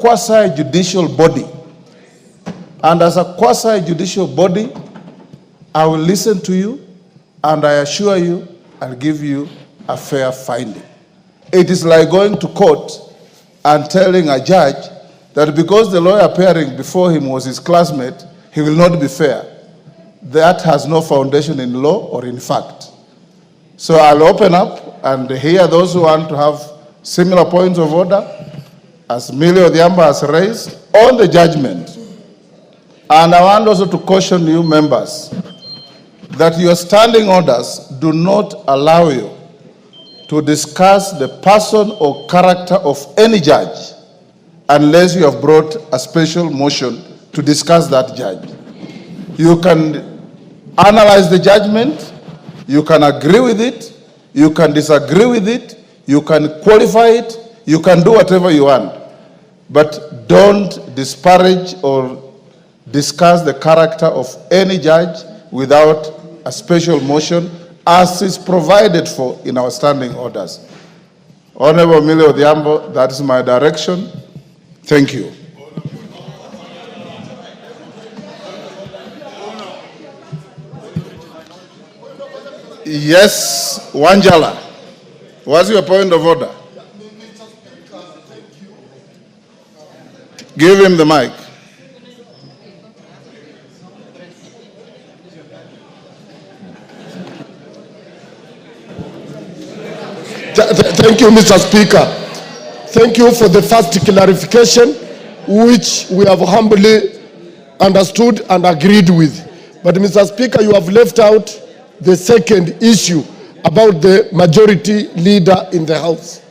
quasi-judicial body. And as a quasi-judicial body, I will listen to you, and I assure you, I'll give you a fair finding. It is like going to court and telling a judge that because the lawyer appearing before him was his classmate, he will not be fair. That has no foundation in law or in fact. So I'll open up and hear those who want to have similar points of order, as Millie Odhiambo has raised, on the judgment. And I want also to caution you members that your standing orders do not allow you to discuss the person or character of any judge unless you have brought a special motion to discuss that judge. You can analyze the judgment, you can agree with it, you can disagree with it, you can qualify it, you can do whatever you want. But don't disparage or discuss the character of any judge without a special motion as is provided for in our standing orders. Honorable Millie Odhiambo, that is my direction. Thank you. Yes, Wanjala. What's your point of order? Give him the mic. Thank you, Mr. Speaker. Thank you for the first clarification, which we have humbly understood and agreed with. But, Mr. Speaker, you have left out the second issue about the majority leader in the House.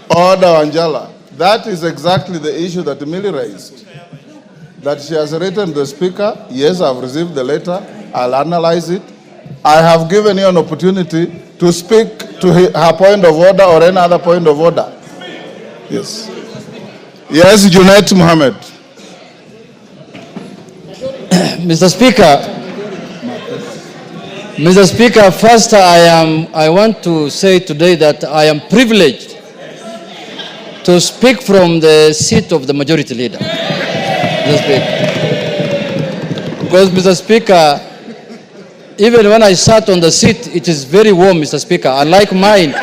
Order, Angela. That is exactly the issue that Millie raised. That she has written to the Speaker. Yes, I've received the letter. I'll analyze it. I have given you an opportunity to speak to her point of order or any other point of order. Yes. Yes, Junet Mohammed. Mr. Speaker, first I want to say today that I am privileged to speak from the seat of the majority leader. Mr. Speaker. Because, Mr. Speaker, even when I sat on the seat, it is very warm, Mr. Speaker, unlike mine,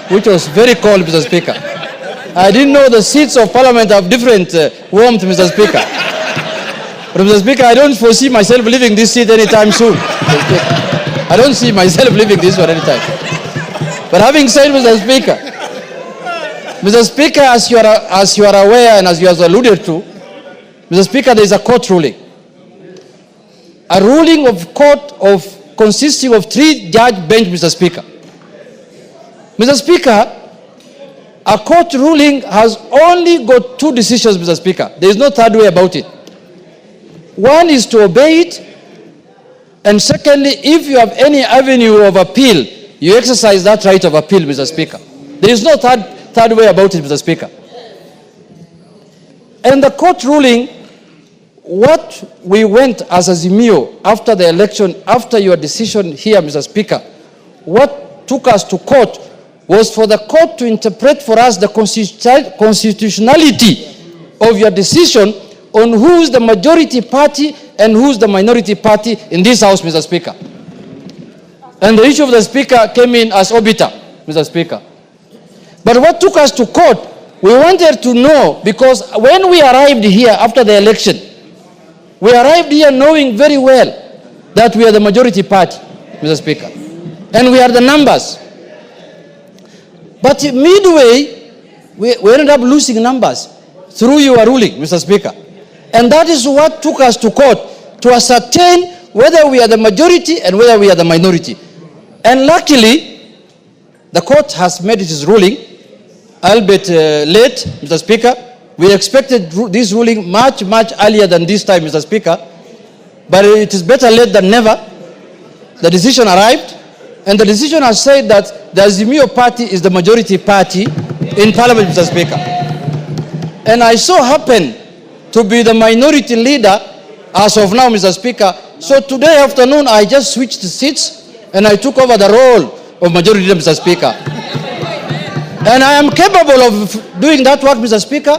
which was very cold, Mr. Speaker. I didn't know the seats of Parliament have different warmth, Mr. Speaker. But, Mr. Speaker, I don't foresee myself leaving this seat anytime soon. I don't see myself leaving this one anytime. But having said, Mr. Speaker, as you are aware and as you have alluded to, Mr. Speaker, there is a court ruling. A ruling of court consisting of 3-judge bench, Mr. Speaker. Mr. Speaker, a court ruling has only got 2 decisions, Mr. Speaker. There is no third way about it. One is to obey it, and secondly, if you have any avenue of appeal, you exercise that right of appeal, Mr. Speaker. There is no third way about it, Mr. Speaker. And the court ruling, what we went as Azimio after the election, after your decision here, Mr. Speaker, what took us to court was for the court to interpret for us the constitutionality of your decision on who's the majority party and who's the minority party in this House, Mr. Speaker. And the issue of the Speaker came in as obiter, Mr. Speaker. But what took us to court, we wanted to know, because when we arrived here after the election, we arrived here knowing very well that we are the majority party, Mr. Speaker. And we are the numbers. But midway, we ended up losing numbers through your ruling, Mr. Speaker. And that is what took us to court, to ascertain whether we are the majority and whether we are the minority. And luckily, the court has made its ruling, albeit late, Mr. Speaker. We expected this ruling much earlier than this time, Mr. Speaker. But it is better late than never. The decision arrived, and the decision has said that the Azimio party is the majority party in Parliament, Mr. Speaker. And I so happen to be the minority leader as of now, Mr. Speaker. So today afternoon, I just switched seats and I took over the role of majority leader, Mr. Speaker. And I am capable of doing that work, Mr. Speaker.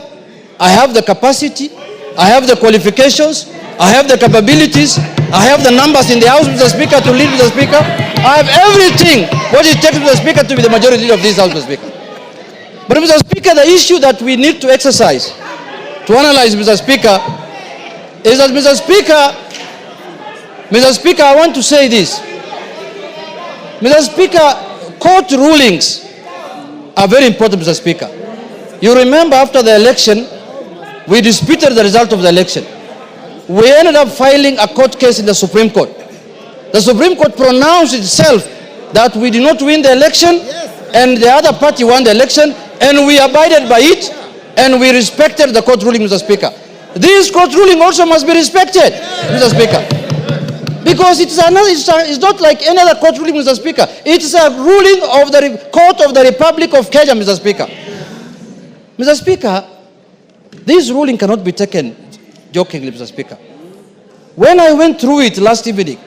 I have the capacity, I have the qualifications, I have the capabilities, I have the numbers in the House, Mr. Speaker, to lead, Mr. Speaker. I have everything what it takes, Mr. Speaker, to be the majority leader of this House, Mr. Speaker. But, Mr. Speaker, the issue that we need to exercise, to analyze, Mr. Speaker, is that, Mr. Speaker, I want to say this. Mr. Speaker, court rulings are very important, Mr. Speaker. You remember after the election, we disputed the result of the election. We ended up filing a court case in the Supreme Court. The Supreme Court pronounced itself that we did not win the election, and the other party won the election, and we abided by it, and we respected the court ruling, Mr. Speaker. This court ruling also must be respected, Mr. Speaker. Because it's not like any other court ruling, Mr. Speaker. It's a ruling of the Court of the Republic of Kenya, Mr. Speaker. Mr. Speaker, this ruling cannot be taken jokingly, Mr. Speaker. When I went through it last evening,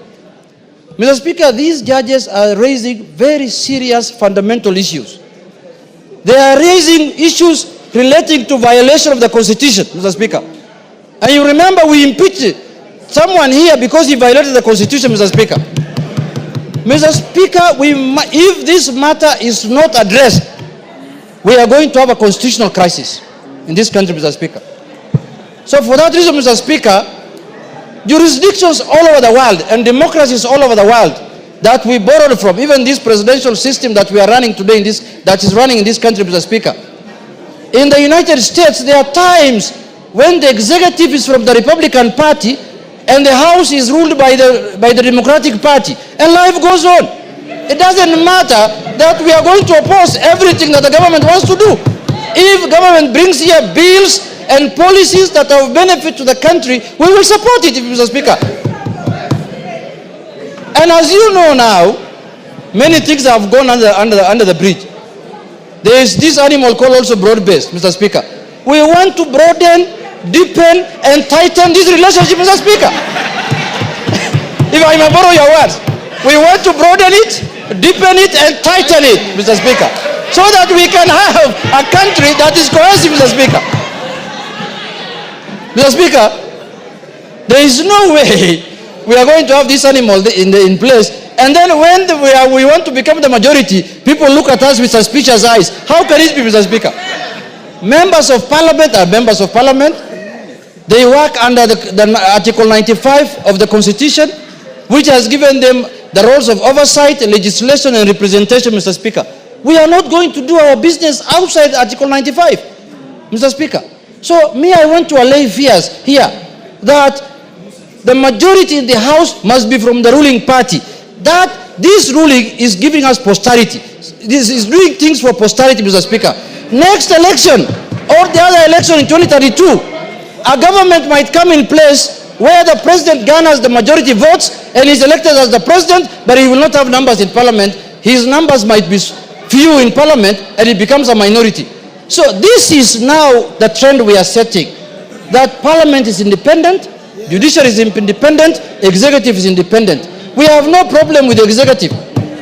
Mr. Speaker, these judges are raising very serious fundamental issues. They are raising issues relating to violation of the Constitution, Mr. Speaker. And you remember we impeached someone here because he violated the Constitution, Mr. Speaker. Mr. Speaker, if this matter is not addressed, we are going to have a constitutional crisis in this country, Mr. Speaker. So for that reason, Mr. Speaker, jurisdictions all over the world and democracies all over the world that we borrowed from, even this presidential system that we are running today, that is running in this country, Mr. Speaker. In the United States, there are times when the executive is from the Republican Party and the House is ruled by the Democratic Party, and life goes on. It doesn't matter that we are going to oppose everything that the government wants to do. If government brings here bills and policies that are of benefit to the country, we will support it, Mr. Speaker. And as you know now, many things have gone under the bridge. There is this animal called also broad-based, Mr. Speaker. We want to broaden, deepen, and tighten this relationship, Mr. Speaker. If I may borrow your words, we want to broaden it, deepen it, and tighten it, Mr. Speaker, so that we can have a country that is cohesive, Mr. Speaker. Mr. Speaker, there is no way we are going to have this animal in place, and then when we want to become the majority, people look at us with suspicious eyes. How can it be, Mr. Speaker? Members of Parliament are members of Parliament. They work under the Article 95 of the Constitution, which has given them the roles of oversight, legislation, and representation, Mr. Speaker. We are not going to do our business outside Article 95, Mr. Speaker. So, I want to allay fears here that the majority in the House must be from the ruling party. That this ruling is giving us posterity. This is doing things for posterity, Mr. Speaker. Next election, or the other election in 2032, a government might come in place where the president garners the majority votes and is elected as the president, but he will not have numbers in Parliament. His numbers might be few in Parliament, and he becomes a minority. So this is now the trend we are setting, that Parliament is independent, Judicial is independent, Executive is independent. We have no problem with the Executive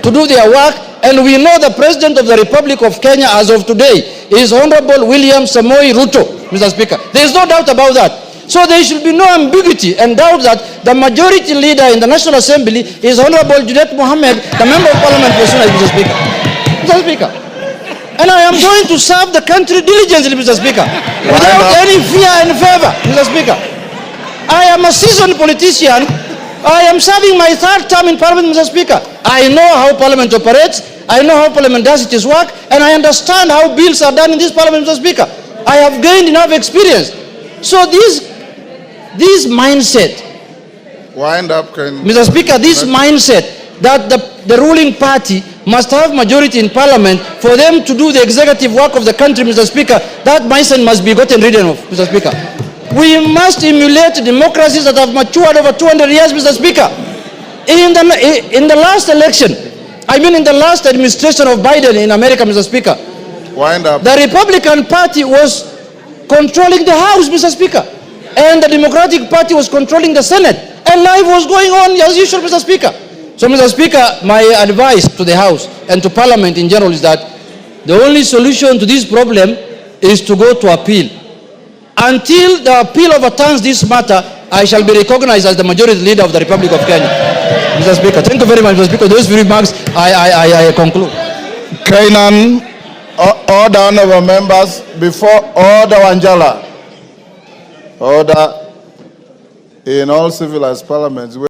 to do their work, and we know the President of the Republic of Kenya as of today is Honorable William Samoei Ruto, Mr. Speaker. There is no doubt about that. So there should be no ambiguity and doubt that the majority leader in the National Assembly is Honorable Junet, the Member of Parliament for Sunai, Mr. Speaker. Mr. Speaker. And I am going to serve the country diligently, Mr. Speaker, without any fear and favor, Mr. Speaker. I am a seasoned politician. I am serving my third term in Parliament, Mr. Speaker. I know how Parliament operates. I know how Parliament does its work, and I understand how bills are done in this Parliament, Mr. Speaker. I have gained enough experience. So this mindset, Mr. Speaker, this mindset that the ruling party must have majority in Parliament for them to do the executive work of the country, Mr. Speaker, that mindset must be gotten rid of, Mr. Speaker. We must emulate democracies that have matured over 200 years, Mr. Speaker. In the last election, in the last administration of Biden in America, Mr. Speaker, the Republican Party was controlling the House, Mr. Speaker, and the Democratic Party was controlling the Senate, and life was going on as usual, Mr. Speaker. So, Mr. Speaker, my advice to the House and to Parliament in general is that The only solution to this problem is to go to appeal. Until the appeal overturns this matter, I shall be recognized as the majority leader of the Republic of Kenya. Mr. Speaker, thank you very much, Mr. Speaker. Those few remarks, I conclude. Kainan, order, honorable members, before order Wanjala. Order in all civilized parliaments.